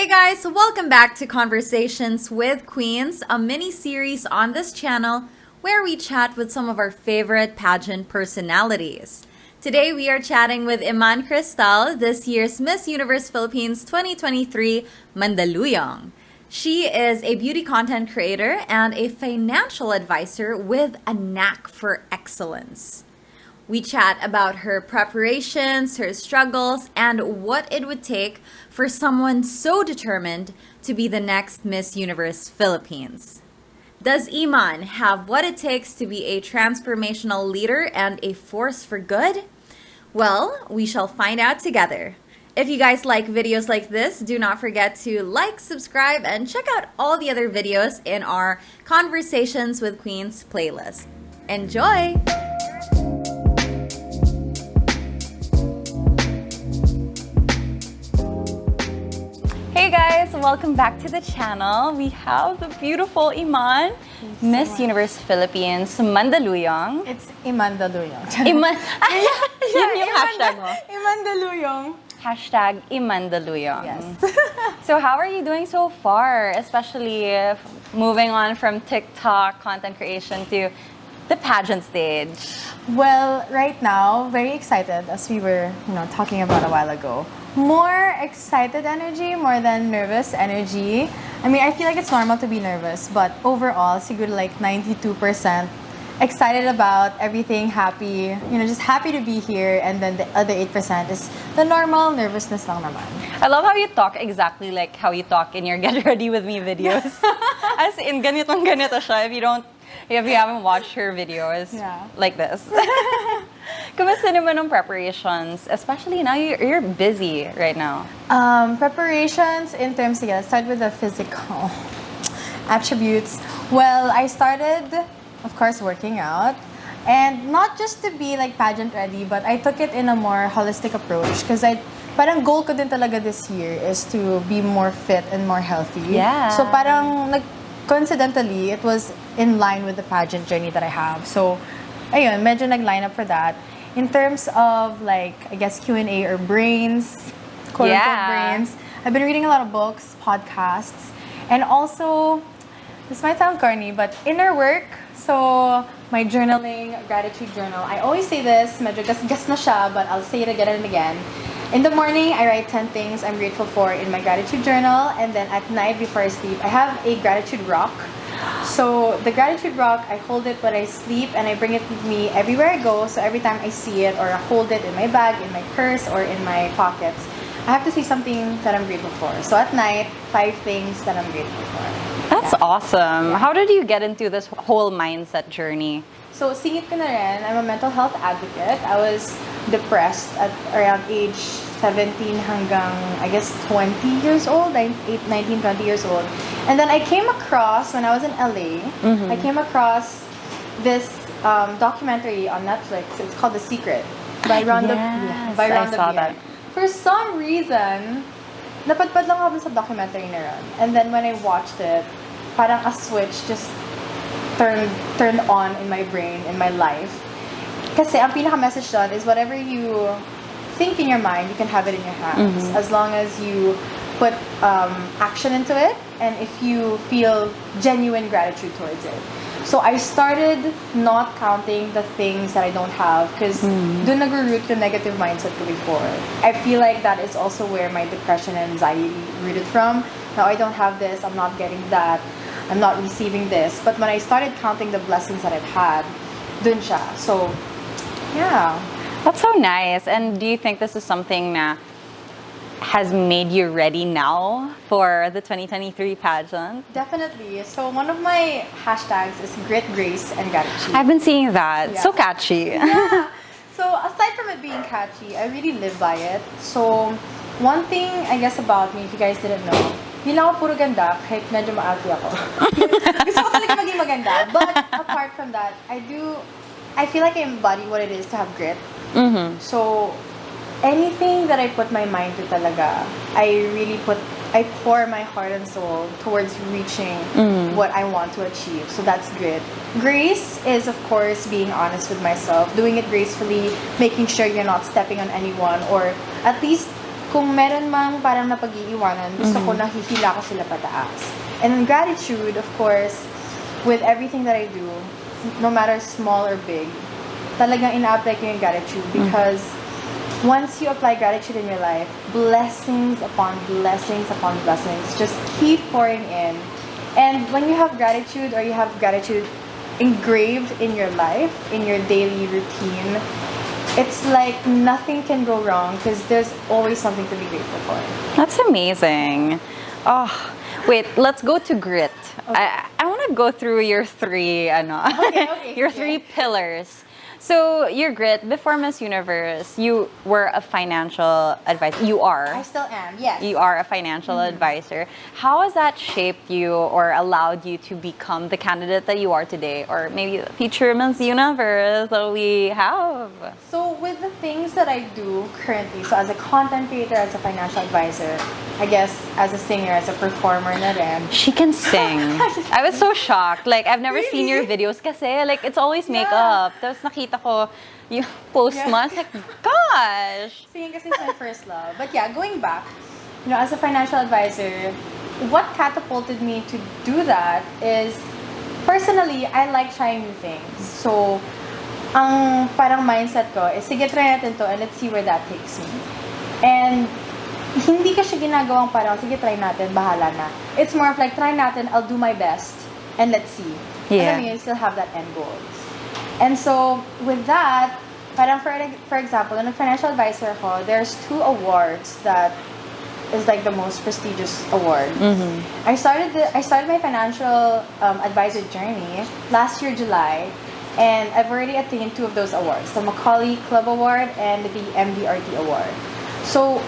guys, welcome back to Conversations with Queens, a mini-series on this channel where we chat with some of our favorite pageant personalities. Today we are chatting with Iman Cristal, this year's Miss Universe Philippines 2023 Mandaluyong. She is a beauty content creator and a financial advisor with a knack for excellence. We chat about her preparations, her struggles, and what it would take for someone so determined to be the next Miss Universe Philippines. Does Iman have what it takes to be a transformational leader and a force for good? Well, we shall find out together. If you guys like videos like this, do not forget to like, subscribe, and check out all the other videos in our Conversations with Queens playlist. Enjoy! Hey guys, welcome back to the channel. We have the beautiful Iman, Miss Universe Philippines Mandaluyong. It's Imandaluyong. Iman. Yun yung hashtag mo. Imandaluyong. Hashtag Imandaluyong. Yes. So how are you doing so far? Especially moving on from TikTok content creation to the pageant stage. Well, right now, very excited as we were, talking about a while ago. More excited energy more than nervous energy. I mean, I feel like it's normal to be nervous, but overall, siguro like 92% excited about everything, happy, just happy to be here, and then the other 8% is the normal nervousness lang naman. I love how you talk exactly like how you talk in your Get Ready With Me videos. As in, ganito siya if you haven't watched her videos like this. Kamusta naman ang preparations? Especially now, you're busy right now. Preparations in terms of, let's start with the physical attributes. Well, I started, of course, working out. And not just to be like pageant ready, but I took it in a more holistic approach. Because parang goal ko din talaga this year is to be more fit and more healthy. Yeah. So parang, coincidentally, it was in line with the pageant journey that I have. So, ayun, medyo nag-line up for that. In terms of I guess Q&A or brains, quote-unquote brains, I've been reading a lot of books, podcasts, and also, this might sound corny, but inner work. So, my journaling, gratitude journal. I always say this, medyo gas na siya, but I'll say it again and again. In the morning, I write 10 things I'm grateful for in my gratitude journal, and then at night before I sleep, I have a gratitude rock. So the gratitude rock, I hold it when I sleep and I bring it with me everywhere I go. So every time I see it or I hold it in my bag, in my purse, or in my pockets, I have to say something that I'm grateful for. So at night, 5 things that I'm grateful for. That's awesome. How did you get into this whole mindset journey? So singit ko na rin, I'm a mental health advocate. I was depressed at around age 17 hanggang, I guess, 20 years old, 19, 20 years old. And then I came across, when I was in LA, I came across this documentary on Netflix. It's called The Secret by Rhonda Byrne. For some reason, napadpad lang ako sa documentary na ron. And then when I watched it, parang a switch just turned on in my brain, in my life. Kasi ang pinaka-message doon is whatever you think in your mind, you can have it in your hands. As long as you put action into it and if you feel genuine gratitude towards it. So I started not counting the things that I don't have because dun nag-root yung negative mindset ko before. I feel like that is also where my depression and anxiety rooted from. Now I don't have this, I'm not getting that, I'm not receiving this. But when I started counting the blessings that I've had, dun siya. So, yeah. That's so nice. And do you think this is something that has made you ready now for the 2023 pageant? Definitely. So one of my hashtags is grit, grace, and gratitude. I've been seeing that. Yeah. So catchy. Yeah. So aside from it being catchy, I really live by it. So one thing, I guess, about me, if you guys didn't know, hindi lang ako puro ganda, kahit medyo maarte ako. Gusto ko talaga maging maganda. But apart from that, I feel like I embody what it is to have grit. So anything that I put my mind to talaga, I pour my heart and soul towards reaching what I want to achieve. So that's grit. Grace is, of course, being honest with myself, doing it gracefully, making sure you're not stepping on anyone, or at least kung meron mang parang napag-iiwanan, gusto ko nahihila ko sila pataas. And then gratitude, of course, with everything that I do, no matter small or big, talagang ina-apply ko yung gratitude because once you apply gratitude in your life, blessings upon blessings upon blessings just keep pouring in. And when you have gratitude or you have gratitude engraved in your life, in your daily routine, it's like nothing can go wrong because there's always something to be grateful for. That's amazing. Oh, wait, let's go to grit. Okay. I want to go through your three, your three pillars. So, your grit, before Miss Universe, you were a financial advisor. You are. I still am, yes. You are a financial advisor. How has that shaped you or allowed you to become the candidate that you are today? Or maybe the future Miss Universe that we have? So with the things that I do currently, so as a content creator, as a financial advisor, I guess as a singer, as a performer na rin. She can sing. I was so shocked. Like, I've never seen your videos kasi, like, it's always makeup. Tapos nakita ko yung post mo. I was like, gosh! Singing kasi is my first love. But yeah, going back, as a financial advisor, what catapulted me to do that is, personally, I like trying new things. So, ang parang mindset ko is, sige, try natin to and let's see where that takes me. And hindi ko siya ginagawang parang, sige, try natin, bahala na. It's more of like, try natin, I'll do my best, and let's see. Yeah. Alam mo, you still have that end goal. And so, with that, parang for example, in a financial advisor ko, there's 2 awards that is like the most prestigious award. I started my financial advisor journey last year, July, and I've already attained 2 of those awards, the Macaulay Club Award and the MDRT Award. So,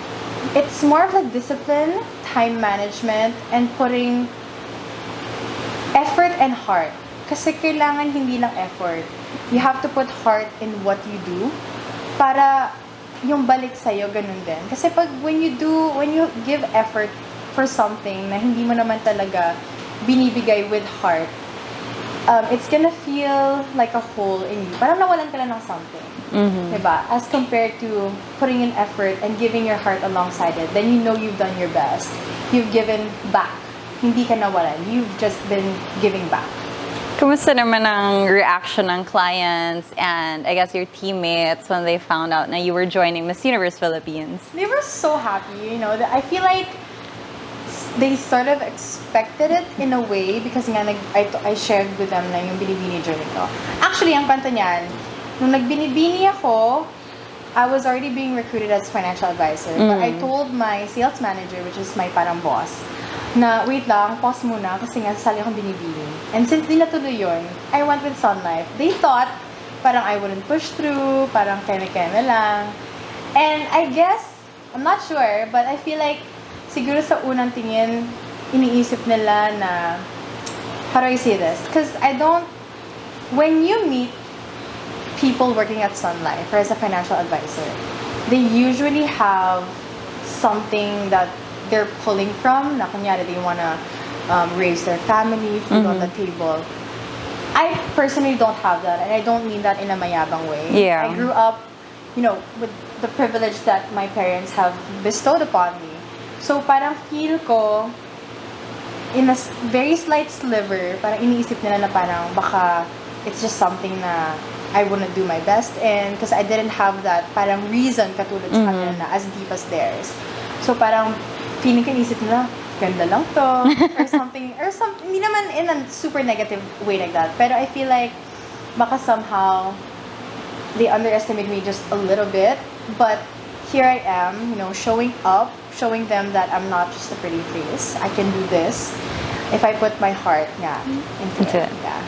it's more of like discipline, time management, and putting effort and heart. Kasi kailangan hindi lang effort. You have to put heart in what you do para yung balik sa'yo, ganun din. Kasi when you give effort for something na hindi mo naman talaga binibigay with heart, it's gonna feel like a hole in you. Parang nawalan ka lang ng something. Diba? As compared to putting in effort and giving your heart alongside it, then you know you've done your best. You've given back. Hindi ka nawalan. You've just been giving back. Kumusta naman ang reaction ng clients and I guess your teammates when they found out na you were joining Miss Universe Philippines? They were so happy, I feel like they sort of expected it in a way because nga I shared with them na yung binibini journey ko. Actually, ang kanta niyan, nung nagbinibini ako, I was already being recruited as financial advisor. But I told my sales manager, which is my parang boss, na wait lang, pause muna kasi nga sasali akong binibini. And since di natuloy yun, I went with Sun Life. They thought parang I wouldn't push through, parang keme-keme lang. And I guess, I'm not sure, but I feel like siguro sa unang tingin, iniisip nila na, how do I say this? Because when you meet people working at Sun Life or as a financial advisor, they usually have something that they're pulling from, na kunyari they wanna raise their family, food on the table. I personally don't have that, and I don't mean that in a mayabang way. Yeah. I grew up, with the privilege that my parents have bestowed upon me. So parang feel ko, in a very slight sliver, parang iniisip nila na parang baka it's just something na I wouldn't do my best, and because I didn't have that parang reason katulad sa kanila na as deep as theirs. So parang feeling ko inisip nila, ganda lang to, or something, hindi naman in a super negative way like that, pero I feel like baka somehow they underestimate me just a little bit, but here I am, showing up, showing them that I'm not just a pretty face, I can do this if I put my heart into it. Yeah.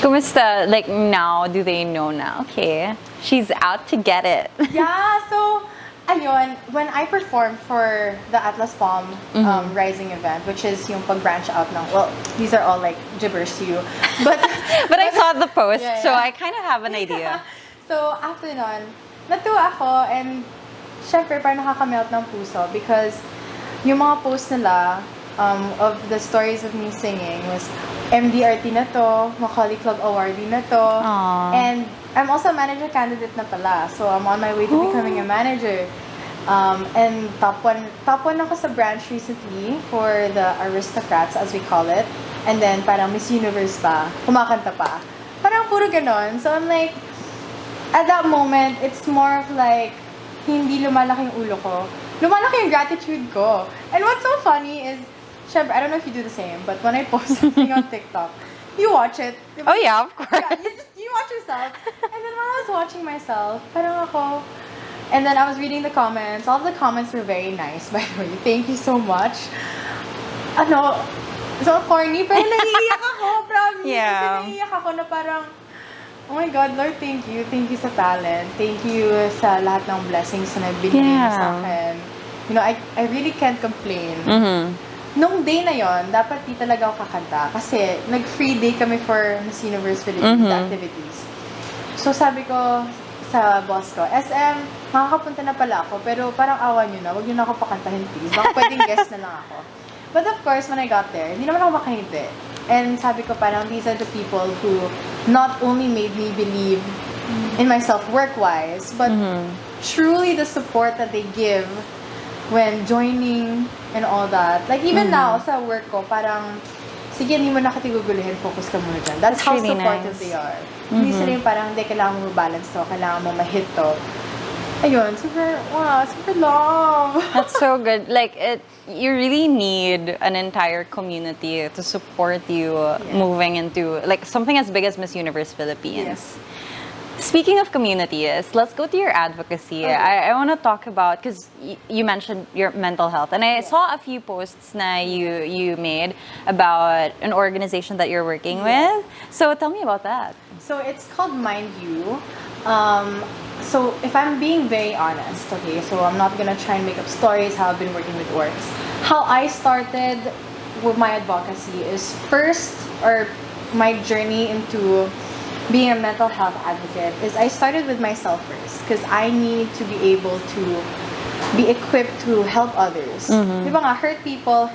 Kumusta? Like now, do they know now? Okay, she's out to get it. Yeah, so ayun, when I performed for the Atlas Palm Rising event, which is yung pag-branch out ng, well, these are all like gibberish to you, but but I saw the post, yeah. so I kind of have an idea. So after nun, natuwa ako, and syempre parang nakakamelt ng puso because yung mga posts nila of the stories of me singing was MDRT na to, Macaulay Club awardee na to, and I'm also a manager candidate na pala, so I'm on my way to becoming a manager. And top one ako sa branch recently for the aristocrats, as we call it. And then, parang Miss Universe pa, kumakanta pa. Parang puro ganon. So, I'm like, at that moment, it's more of like, hindi lumalaki yung ulo ko. Lumalaki yung gratitude ko. And what's so funny is, syempre, I don't know if you do the same, but when I post something on TikTok, you watch it. Oh yeah, of course. Yeah, you watch yourself. And then when I was watching myself, parang ako, and then I was reading the comments. All of the comments were very nice, by the way. Thank you so much. Ano, so corny, pero naiiyak ako, promise. Yeah. Kasi naiiyak ako na parang, oh my God, Lord, thank you. Thank you sa talent. Thank you sa lahat ng blessings na binigay mo sa akin. You know, I really can't complain. Nung day na yon, dapat di talaga ako kakanta. Kasi nag-free day kami for Miss Universe Philippines activities. So sabi ko sa boss ko, SM, makakapunta na pala ako, pero parang awa nyo na, wag nyo na ako pakantahin please. Baka pwedeng guest na lang ako. But of course, when I got there, hindi naman ako makahindi. And sabi ko parang, these are the people who not only made me believe in myself work-wise, but truly the support that they give when joining and all that. Like even now, sa work ko, parang, sige, hindi mo nakatigugulihin, focus ka muna dyan. That's how really supportive nice. they are. Hindi sila yung parang, hindi, kailangan mo balance to, kailangan mo ma-hit to. Ayun, super, wow, super love. That's so good. Like you really need an entire community to support you moving into like something as big as Miss Universe Philippines. Yes. Speaking of communities, let's go to your advocacy. Okay. I want to talk about, because you mentioned your mental health, and I saw a few posts na you made about an organization that you're working with. So tell me about that. So it's called Mind You. So if I'm being very honest, okay, so I'm not gonna try and make up stories how I've been working with orgs. How I started with my advocacy is first, or my journey into being a mental health advocate is I started with myself first because I need to be able to be equipped to help others. Di ba nga, hurt people.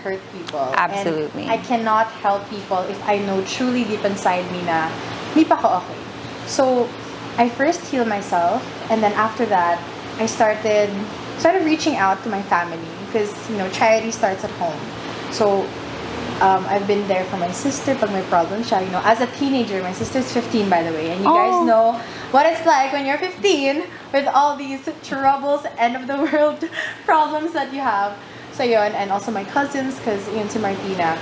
Absolutely. And I cannot help people if I know truly deep inside me na hindi pa ako okay. So, I first heal myself, and then after that, I started reaching out to my family because, you know, charity starts at home. So, I've been there for my sister pag may problem siya. You know, as a teenager, my sister's 15 by the way, and you guys know what it's like when you're 15 with all these troubles, end of the world problems that you have. So yun, and also my cousins, because yun si Martina,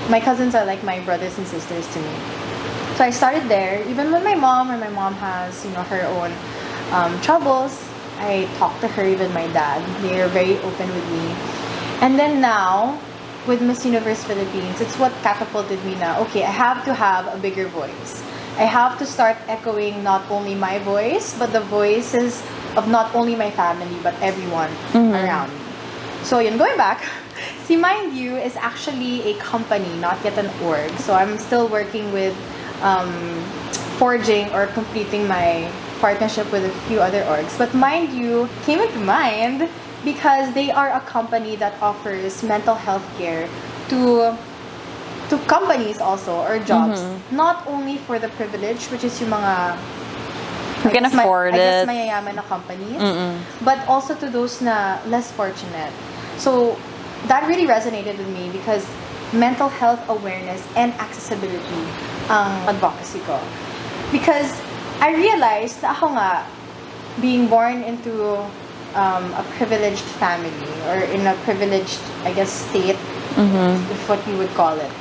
my cousins are like my brothers and sisters to me. So I started there, even with my mom, and my mom has, you know, her own troubles. I talk to her, even my dad. They're very open with me. And then now, with Miss Universe Philippines, it's what catapulted me na, okay, I have to have a bigger voice. I have to start echoing not only my voice, but the voices of not only my family, but everyone around me. So yun, going back, see, Mind You is actually a company, not yet an org. So I'm still working with forging or completing my partnership with a few other orgs. But Mind You came into mind because they are a company that offers mental health care to companies also, or jobs. Not only for the privileged, which is yung mga You can afford I guess it. mayayaman na companies, but also to those na less fortunate. So that really resonated with me because mental health awareness and accessibility ang advocacy ko. Because I realized na ako nga, being born into a privileged family, or in a privileged, I guess, state, if what you would call it,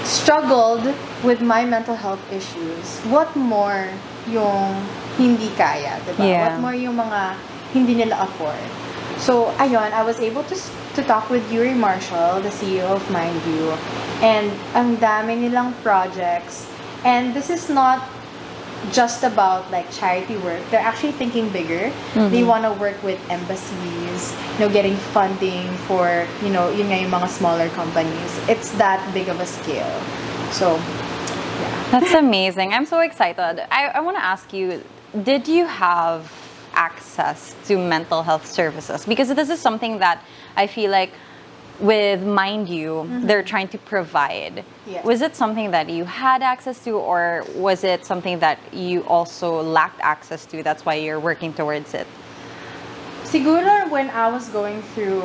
struggled with my mental health issues. What more yung hindi kaya, diba? Yeah. What more yung mga hindi nila afford? So, ayun, I was able to talk with Yuri Marshall, the CEO of Mind You, and ang dami nilang projects. And this is not just about like charity work. They're actually thinking bigger. They want to work with embassies, you know, getting funding for, you know, yun nga yung mga smaller companies. It's that big of a scale. So, yeah. That's amazing. I'm so excited. I want to ask you, did you have access to mental health services? Because this is something that I feel like with Mind You, they're trying to provide. Yes. Was it something that you had access to, or was it something that you also lacked access to? That's why you're working towards it. siguro when I was going through,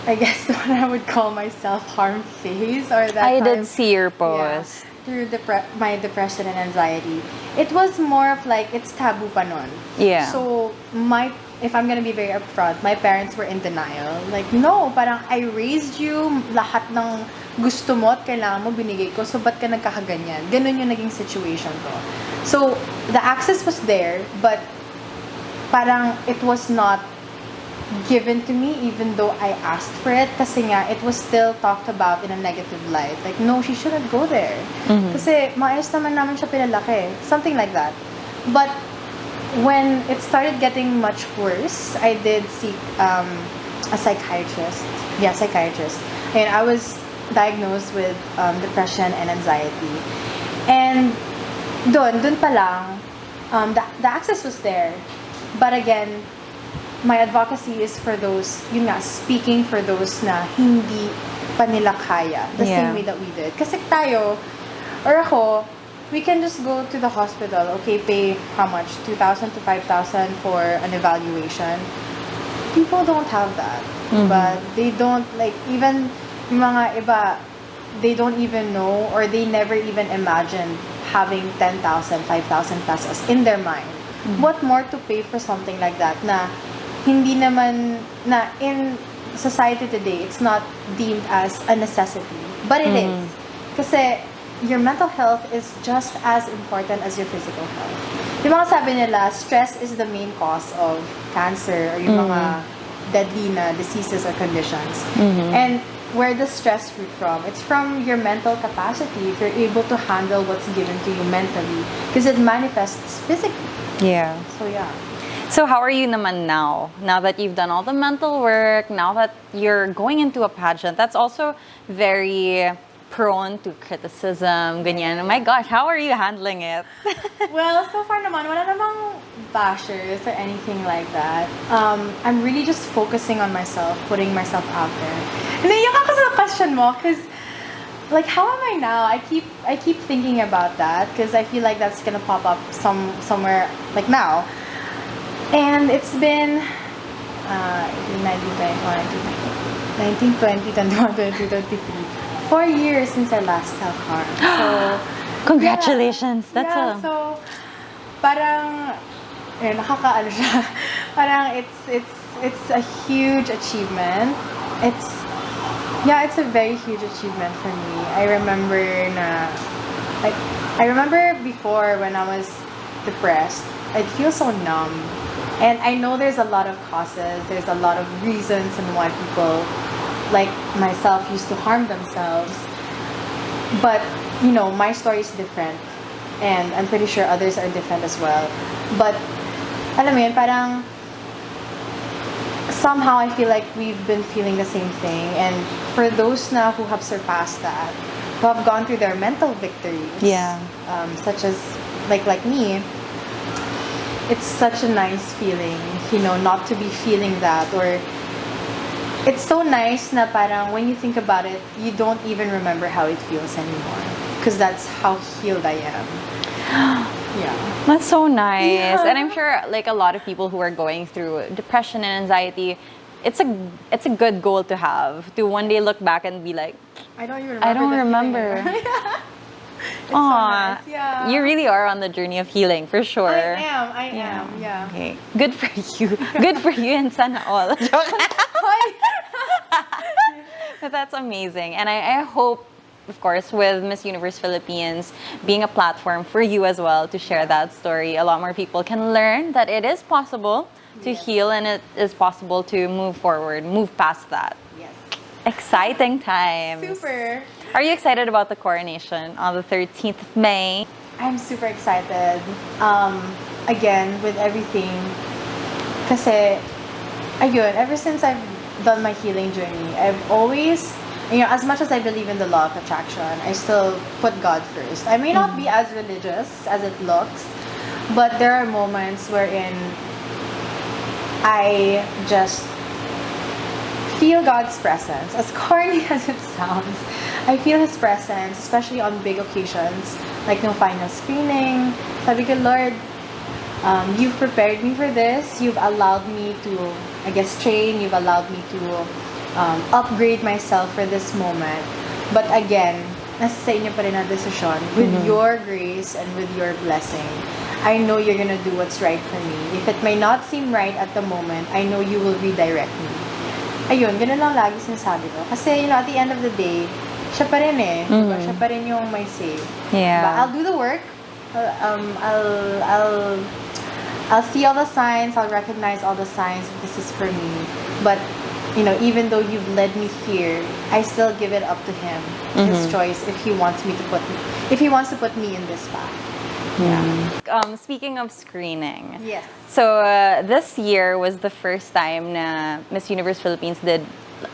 I guess what I would call my self-harm phase, or that I time, did see your yeah, post. through my depression and anxiety. It was more of like, it's taboo pa nun. Yeah. So, if I'm gonna be very upfront, my parents were in denial. Like, no, parang I raised you, lahat ng gusto mo at kailangan mo binigay ko, so ba't ka nagkakaganyan? Ganun yung naging situation ko. So, the access was there, but parang it was not given to me even though I asked for it, kasi nga it was still talked about in a negative light. Like, no, she shouldn't go there. Kasi maayos naman namin siya pinalaki. Something like that. But when it started getting much worse, I did seek a psychiatrist. Yeah, psychiatrist. And I was diagnosed with depression and anxiety. And dun pa lang, the access was there. But again, my advocacy is for those, yun nga, speaking for those na hindi pa nila kaya, the same way that we did. Kasi tayo, or ako, we can just go to the hospital, okay, pay how much? 2,000 to 5,000 for an evaluation. People don't have that. But they don't, like, even yung mga iba, they don't even know, or they never even imagined having 10,000, 5,000 pesos in their mind. What more to pay for something like that na hindi naman, na in society today, it's not deemed as a necessity. But it is. Kasi your mental health is just as important as your physical health. Yung mga sabi nila, stress is the main cause of cancer or yung mga deadly na diseases or conditions. And where does stress root from? It's from your mental capacity. If you're able to handle what's given to you mentally, because it manifests physically. Yeah. So yeah. So how are you naman now? Now that you've done all the mental work, now that you're going into a pageant, that's also very prone to criticism, ganyan. Oh my gosh, how are you handling it? Well, so far naman, wala namang bashers or anything like that. I'm really just focusing on myself, putting myself out there. Naiyak ako sa question mo, because like, how am I now? I keep thinking about that, because I feel like that's gonna pop up somewhere like now. And it's been 19, 20, 21, 22, 23. 4 years since I last self-harm. So, congratulations. Yeah, so parang nakakaano siya. Parang it's a huge achievement. It's a very huge achievement for me. I remember before when I was depressed, I'd feel so numb. And I know there's a lot of causes, there's a lot of reasons and why people like myself used to harm themselves. But, you know, my story is different. And I'm pretty sure others are different as well. But, alam mo yun, parang somehow I feel like we've been feeling the same thing. And for those now who have surpassed that, who have gone through their mental victories, such as like me, it's such a nice feeling, you know, not to be feeling that. Or it's so nice na parang when you think about it, you don't even remember how it feels anymore, because that's how healed I am. Yeah. That's so nice. Yeah. And I'm sure like a lot of people who are going through depression and anxiety, it's a good goal to have, to one day look back and be like, I don't even remember. It's so nice. Yeah. You really are on the journey of healing, for sure. I am, yeah. Okay. Good for you. Good for you, and sana all. But that's amazing. And I hope, of course, with Miss Universe Philippines being a platform for you as well to share that story, a lot more people can learn that it is possible to heal, and it is possible to move forward, move past that. Yes. Exciting times. Super. Are you excited about the coronation on the 13th of May? I'm super excited. Again, with everything. Kasi, ayun, ever since I've done my healing journey, I've always, you know, as much as I believe in the law of attraction, I still put God first. I may not be as religious as it looks, but there are moments wherein I just feel God's presence. As corny as it sounds, I feel His presence, especially on big occasions, like no final screening. Sabi ko, Lord, You've prepared me for this. You've allowed me to I guess, train. You've allowed me to upgrade myself for this moment. But again, nasa sa inyo pa rin ang desisyon. With your grace and with your blessing, I know you're gonna do what's right for me. If it may not seem right at the moment, I know you will redirect me. Ayun, ganun lang lagi sinasabi ko. Kasi, at the end of the day, siya pa rin eh. Diba? Siya pa rin yung may say. Yeah. But I'll do the work. I'll see all the signs. I'll recognize all the signs if this is for me. But, even though you've led me here, I still give it up to him. His choice if he wants to put me in this path. Yeah. Speaking of screening. Yes. So this year was the first time na Miss Universe Philippines did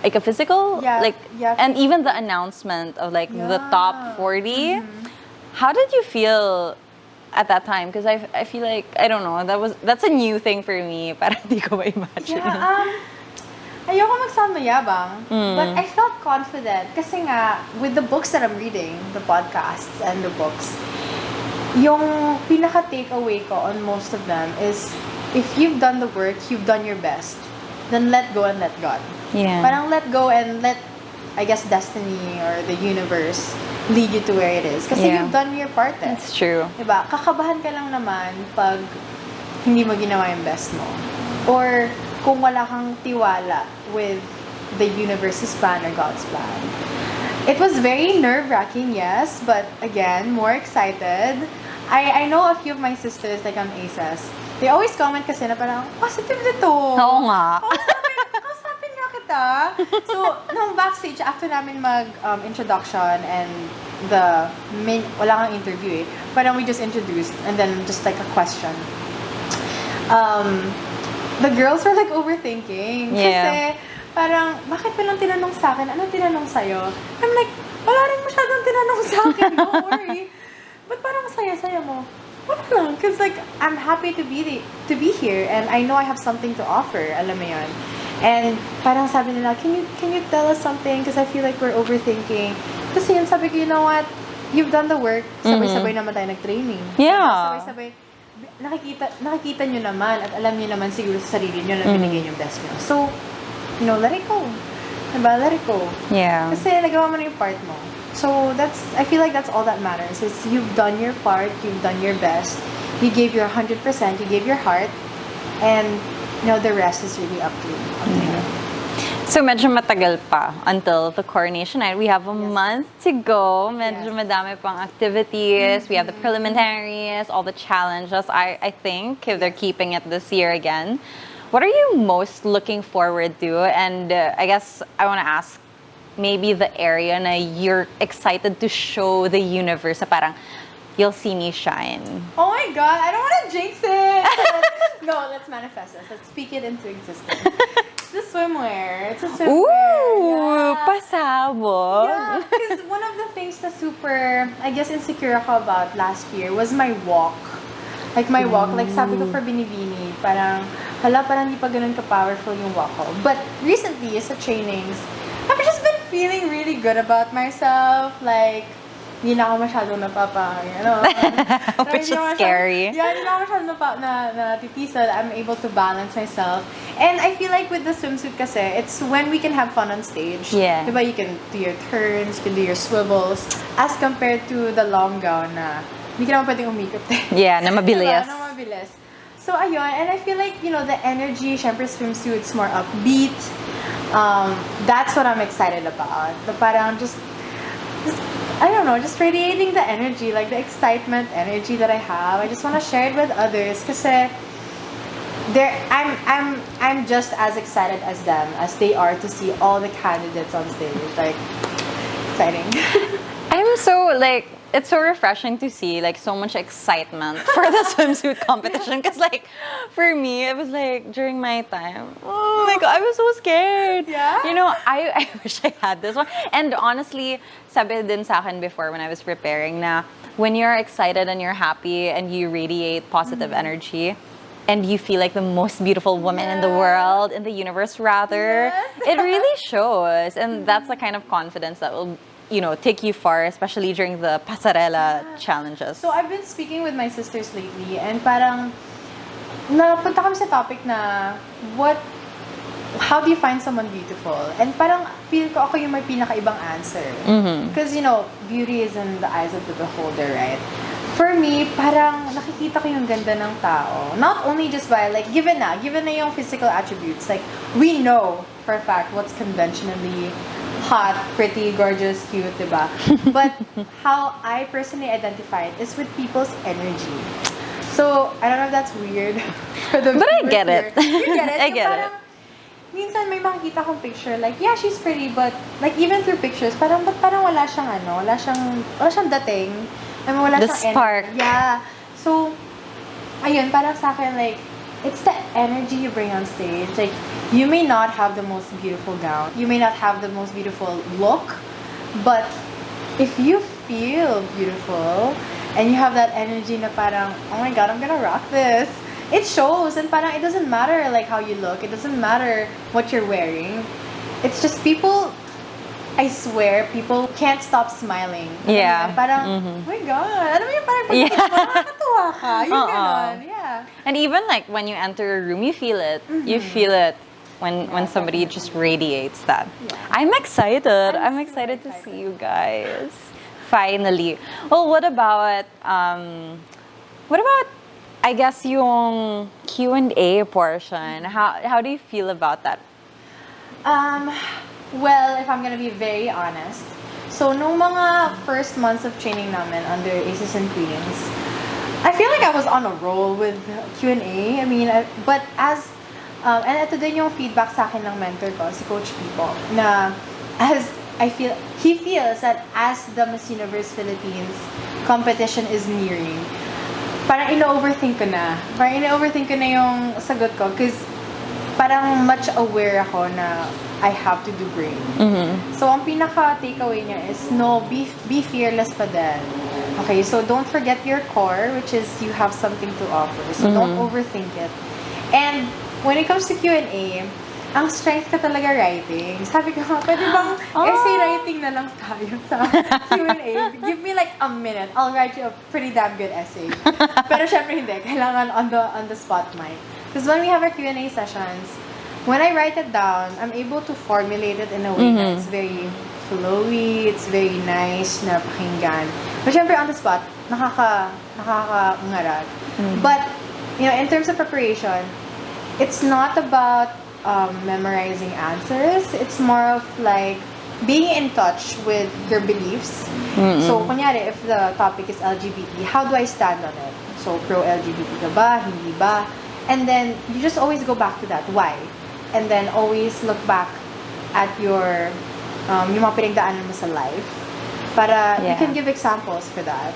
like a physical, and even the announcement of the top 40. How did you feel at that time? Because I feel like, I don't know, that's a new thing for me. Parang di ko ma-imagine. Ayoko magsound mayabang, but I felt confident kasi nga, with the books that I'm reading, the podcasts and the books, yung pinaka-takeaway ko on most of them is, if you've done the work, you've done your best, then let go and let God. Yeah. Parang let go and let, I guess, destiny or the universe lead you to where it is. Kasi you've done your part eh. That's true. Diba? Kakabahan ka lang naman pag hindi mo ginawa yung best mo. Or kung wala kang tiwala with the universe's plan or God's plan. It was very nerve-wracking, yes, but again, more excited. I know a few of my sisters, like on ACES, they always comment kasi na parang, positive nito. Oo nga. Kausapin nga kita. So, nung backstage, after namin mag-introduction and wala kang interview eh, parang we just introduced and then just like a question. The girls were like overthinking. Yeah. Kasi parang, bakit walang tinanong sa akin? Anong tinanong sa'yo? I'm like, wala rin masyadong tinanong sa akin. Don't worry. But parang saya-saya mo. Wala lang. Because like, I'm happy to be here and I know I have something to offer. Alam mo yun. And parang sabi nila, can you tell us something? Because I feel like we're overthinking. Kasi yun, sabi ko, you know what? You've done the work. Sabay-sabay naman tayo nag-training. Yeah. Sabay-sabay. Nakikita nyo naman at alam nyo naman siguro sa sarili nyo na binigay yung best nyo. So, let it go. Diba? Let it go. Yeah. Kasi nagawa mo na yung part mo. So, I feel like that's all that matters. Is you've done your part, you've done your best, you gave your 100%, you gave your heart, and, the rest is really up to you. So, medyo matagal pa until the coronation night. We have a month to go. Medyo madami pang activities. We have the preliminaries, all the challenges, I think, if they're keeping it this year again. What are you most looking forward to? And I guess I want to ask, maybe the area na you're excited to show the universe, parang, you'll see me shine. Oh my God, I don't want to jinx it. No, let's manifest this. Let's speak it into existence. It's a swimwear. Ooh, pasabog. Yeah, because one of the things na super, I guess, insecure ako about last year was my walk. Like my walk, like sabi ko for binibini, parang hindi pa ganun ka-powerful yung walk ko. But recently, sa trainings, I've just been feeling really good about myself. Like, hindi na ako masyadong Which is scary. Yeah, hindi na ako masyadong natitisal. I'm able to balance myself. And I feel like with the swimsuit kasi, it's when we can have fun on stage. Yeah. Diba, you can do your turns, you can do your swivels, as compared to the long gown na hindi ka naman pwedeng umikot. Yeah, na mabilis. Diba, na mabilis. So, ayun. And I feel like, the energy, syempre swimsuit's more upbeat. That's what I'm excited about. Parang just I don't know, just radiating the energy, like the excitement energy that I have. I just want to share it with others kasi I'm just as excited as them as they are to see all the candidates on stage. Like, exciting. I'm so it's so refreshing to see so much excitement for the swimsuit competition because for me it was during my time, oh my God, I was so scared. Yeah. I wish I had this one. And honestly, sabi din sa akin before when I was preparing na when you're excited and you're happy and you radiate positive energy and you feel like the most beautiful woman in the world, in the universe rather, it really shows. And that's the kind of confidence that will take you far, especially during the pasarela challenges. So I've been speaking with my sisters lately and parang napunta kami sa topic na what how do you find someone beautiful? And parang feel ko ako yung may pinakaibang answer. Because, you know, beauty is in the eyes of the beholder, right? For me, parang nakikita ko yung ganda ng tao. Not only just by, like, given na yung physical attributes. Like, we know for a fact what's conventionally hot, pretty, gorgeous, cute, diba? But how I personally identify it is with people's energy. So, I don't know if that's weird for the But I viewers get here. it. You get it? I get parang, minsan may makikita akong picture, like, yeah, she's pretty, but, like, even through pictures, parang wala siyang dating. I mean, wala The siyang spark. energy. Yeah. So, ayun, parang sa akin, like, it's the energy you bring on stage. Like, you may not have the most beautiful gown, you may not have the most beautiful look, but if you feel beautiful, and you have that energy na parang, oh my God, I'm gonna rock this. It shows, and parang it doesn't matter like how you look, it doesn't matter what you're wearing. It's just people, I swear, people can't stop smiling. Yeah. Parang, oh my God, ano yung parang nakakatuwa ka. Yung ganon, yeah. And even like when you enter a room, you feel it. You feel it when somebody just radiates that. Yeah. I'm excited. I'm super excited to see you guys. Finally. Well, what about I guess yung Q&A portion? How do you feel about that? Well, if I'm gonna be very honest, so nung mga first months of training namin under Aces and Queens, I feel like I was on a roll with Q&A. I mean, but as and ito din yung feedback sa akin ng mentor ko, si Coach Pipo, na as he feels that as the Miss Universe Philippines competition is nearing, parang ino-overthink ko na. Parang ino-overthink ko na yung sagot ko because parang much aware ako na I have to do great. So, ang pinaka-takeaway niya is, no, be fearless pa din. Okay, so don't forget your core, which is you have something to offer. So, don't overthink it. And when it comes to Q&A, ang strength ka talaga writing. Sabi ko, pwede bang essay writing na lang tayo sa Q&A? Give me like a minute. I'll write you a pretty damn good essay. Pero syempre hindi. Kailangan on the spot mic. Because when we have our Q&A sessions, when I write it down, I'm able to formulate it in a way that's very flowy, it's very nice na pakinggan. But syempre on the spot, nakaka-ngarat. But, you know, in terms of preparation, it's not about memorizing answers. It's more of like being in touch with your beliefs. So, kunyari, if the topic is LGBT, how do I stand on it? So, pro-LGBT ka ba? Hindi ba? And then, you just always go back to that. Why? And then, always look back at your, yung mga pinagdaanan mo sa life. Para, you can give examples for that.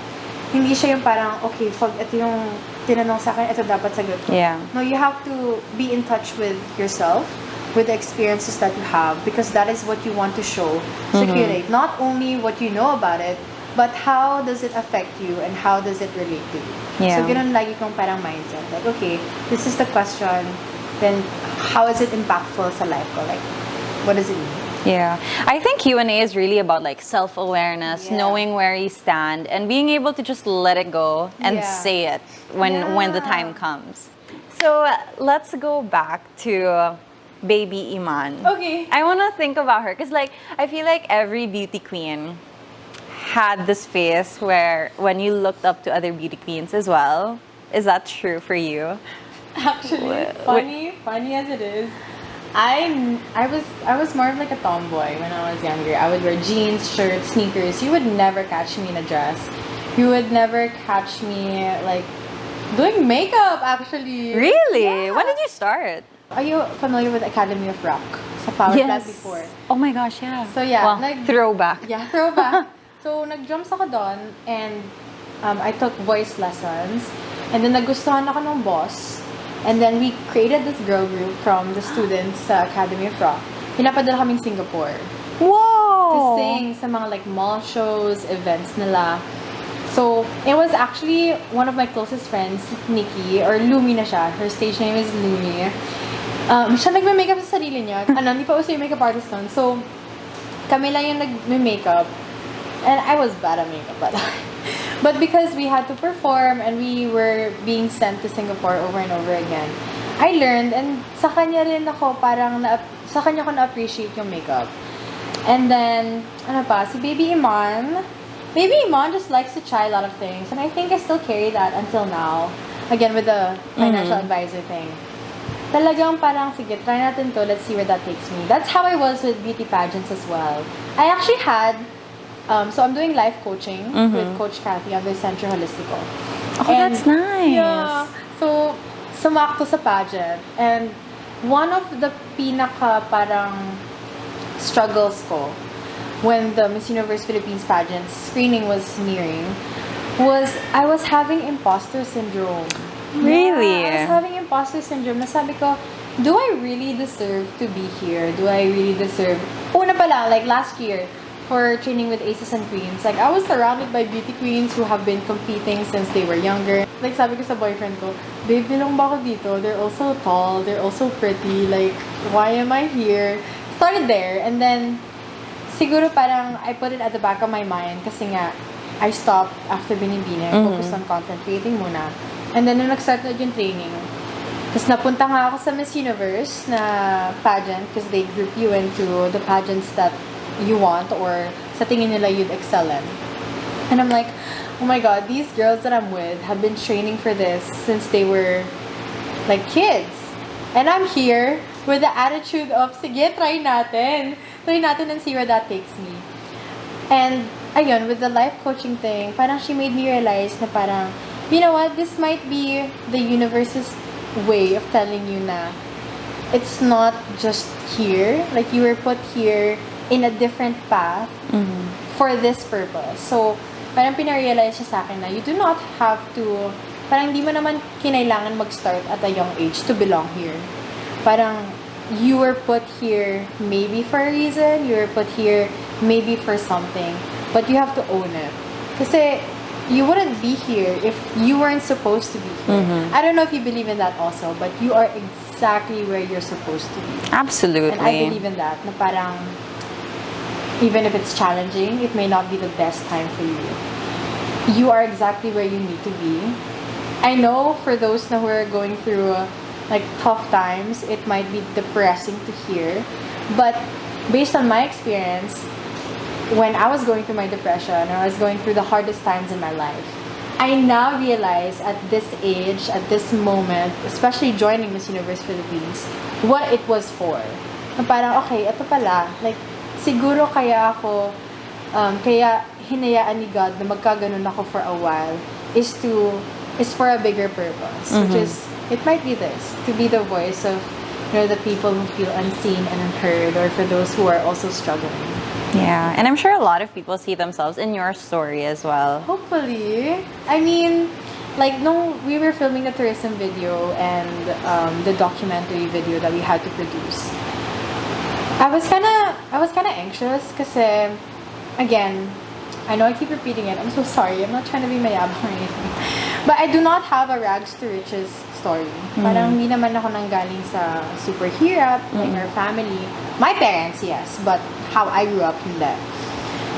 Hindi siya yung parang, okay, pag ito yung tinanong sa akin, ito dapat sagot ko. Yeah. No, you have to be in touch with yourself, with the experiences that you have, because that is what you want to show, circulate. Not only what you know about it, but how does it affect you and how does it relate to you. Yeah. So, ganun lagi kong parang mindset. Like, okay, this is the question, then how is it impactful sa life ko? Like, what does it mean? Yeah. I think Q&A is really about like self-awareness, knowing where you stand, and being able to just let it go and say it when the time comes. So let's go back to baby Iman. Okay. I want to think about her because like I feel like every beauty queen had this phase where when you looked up to other beauty queens as well. Is that true for you? Actually, funny as it is, I was more of like a tomboy when I was younger. I would wear jeans, shirts, sneakers. You would never catch me in a dress. You would never catch me like doing makeup actually. Really? Yeah. When did you start? Are you familiar with Academy of Rock? Sa Power Plant before. Oh my gosh, yeah. So yeah, well, throwback. Yeah, throwback. So nag-drums ako doon and I took voice lessons and then nagustuhan ako ng boss. And then we created this girl group from the students sa Academy of Rock. Pinapadala kaming Singapore. Whoa! To sing sa mga like mall shows, events nila. So, it was actually one of my closest friends, Nikki, or Lumi na siya. Her stage name is Lumi. Siya nagme-makeup sa sarili niya. Hindi pa uso yung makeup artist nun. So, kami lang yung nagme-makeup. And I was bad at makeup, but because we had to perform and we were being sent to Singapore over and over again, I learned, and sa kanya rin ako parang, sa kanya ko na-appreciate yung makeup. And then, ano pa, si Baby Iman just likes to try a lot of things. And I think I still carry that until now. Again, with the financial advisor thing. Talagang parang, sige, try natin to, let's see where that takes me. That's how I was with beauty pageants as well. I actually had, so I'm doing life coaching with Coach Kathy under Centro Holistico. Oh, and that's nice. Yeah. So, sumakto sa pageant. And one of the pinaka parang struggles ko when the Miss Universe Philippines pageant screening was nearing was I was having imposter syndrome. Really? Yeah, I was having imposter syndrome. Nasabi ko, do I really deserve to be here? Do I really deserve... Una pala, like last year, for training with Aces and Queens, like I was surrounded by beauty queens who have been competing since they were younger. Like sabi ko sa boyfriend ko, babe, bilong ba ako dito? They're also tall, they're also pretty, like, why am I here? Started there, and then, siguro parang I put it at the back of my mind kasi nga, I stopped after binibini. I focused on content creating muna. And then, nung nag-start na yung training, tapos napunta nga ako sa Miss Universe na pageant because they group you into the pageants that you want or sa tingin nila you'd excel in. And I'm like, oh my god, these girls that I'm with have been training for this since they were like kids. And I'm here with the attitude of, sige, try natin. Try natin and see where that takes me. And, ayun, with the life coaching thing, parang she made me realize na parang, you know what, this might be the universe's way of telling you na it's not just here. Like, you were put here in a different path for this purpose. So, parang pinarealize siya sa akin na you do not have to, parang hindi mo naman kinailangan mag-start at a young age to belong here. Parang, you were put here maybe for a reason, you were put here maybe for something, but you have to own it. Kasi, you wouldn't be here if you weren't supposed to be here. I don't know if you believe in that also, but you are exactly where you're supposed to be. Absolutely. And I believe in that, na parang, even if it's challenging, it may not be the best time for you. You are exactly where you need to be. I know for those who are going through like tough times, it might be depressing to hear. But based on my experience, when I was going through my depression, I was going through the hardest times in my life, I now realize at this age, at this moment, especially joining Miss Universe Philippines, what it was for. Na parang, okay, ito pala, like, siguro kaya ako, kaya hinayaan ni God na magkaganon ako for a while is for a bigger purpose, which is, it might be this, to be the voice of, you know, the people who feel unseen and unheard, or for those who are also struggling. Yeah, and I'm sure a lot of people see themselves in your story as well. Hopefully. I mean, like, no, we were filming the tourism video and the documentary video that we had to produce. I was kinda anxious kasi, again, I know I keep repeating it. I'm so sorry. I'm not trying to be mayabang or anything. But I do not have a rags to riches story. Parang hindi naman ako nanggaling sa super hirap, like our family. My parents, yes, but how I grew up, hindi.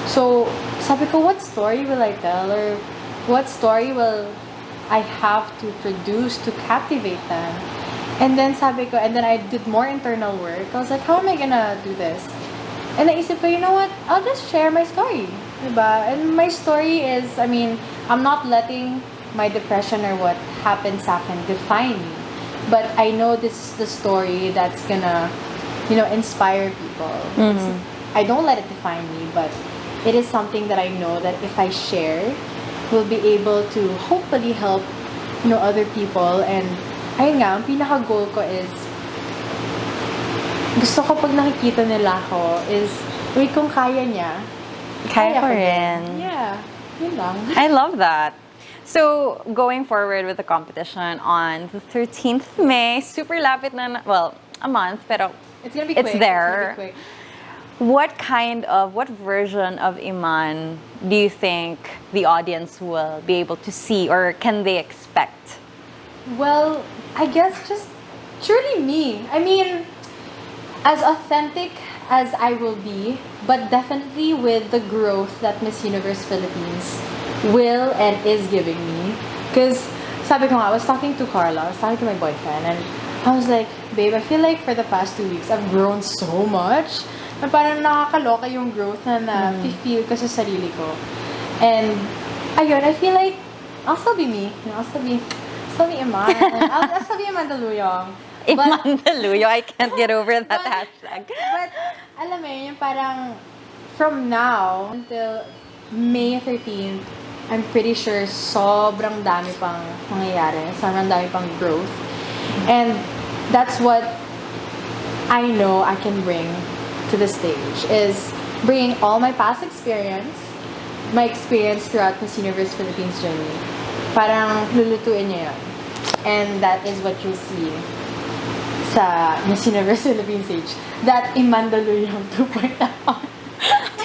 So, sabi ko, what story will I tell? Or what story will I have to produce to captivate them? And then sabi ko, and then I did more internal work. I was like, how am I gonna do this? And naisip ko, you know what? I'll just share my story. Diba? And my story is, I mean, I'm not letting my depression or what happened sa akin define me. But I know this is the story that's gonna, you know, inspire people. I don't let it define me, but it is something that I know that if I share, will be able to hopefully help, you know, other people. And ayun nga, ang pinaka-goal ko is, gusto ko pag nakikita nila ako is, uy, kung kaya niya, Kaya ko rin. Yeah, yun lang. I love that. So, going forward with the competition on the 13th of May, super lapit na, well, a month, pero It's gonna be quick. it's there. It's gonna be quick. What version of Iman do you think the audience will be able to see, or can they expect? Well, I guess just truly me. I mean, as authentic as I will be, but definitely with the growth that Miss Universe Philippines will and is giving me. Because, sabi ko nga, I was talking to Carla, I was talking to my boyfriend, and I was like, babe, I feel like for the past 2 weeks, I've grown so much. Na parang nakakaloka yung growth na feel ko sa sarili ko. And, ayun, I feel like I'll still be me. You know, I'll still be Iman. I'll still be Mandaluyong. Mandaluyong, I can't get over that hashtag. But, alam mo yun, yung parang from now until May 13th, I'm pretty sure sobrang dami pang mangyayari. Sobrang dami pang growth. And that's what I know I can bring to the stage, is bringing all my past experience, my experience throughout Miss Universe Philippines journey. Parang lulutuin niya yun. And that is what you'll see sa Miss Universe Philippines stage. That Mandaluyong 2.0.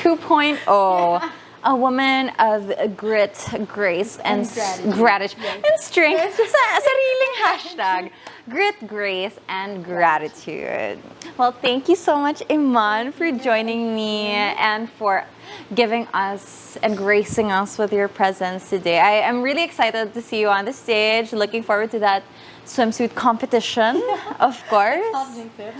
2.0. Yeah. A woman of grit, grace, and gratitude. And strength. Sariling hashtag. Grit, grace, and gratitude. Well, thank you so much, Iman, for joining me and for giving us and gracing us with your presence today. I am really excited to see you on the stage. Looking forward to that swimsuit competition, of course.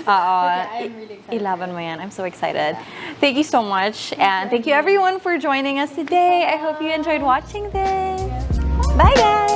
I'm really excited. Ilaban mo yan. I'm so excited. Thank you so much. And thank you everyone for joining us today. I hope you enjoyed watching this. Bye guys!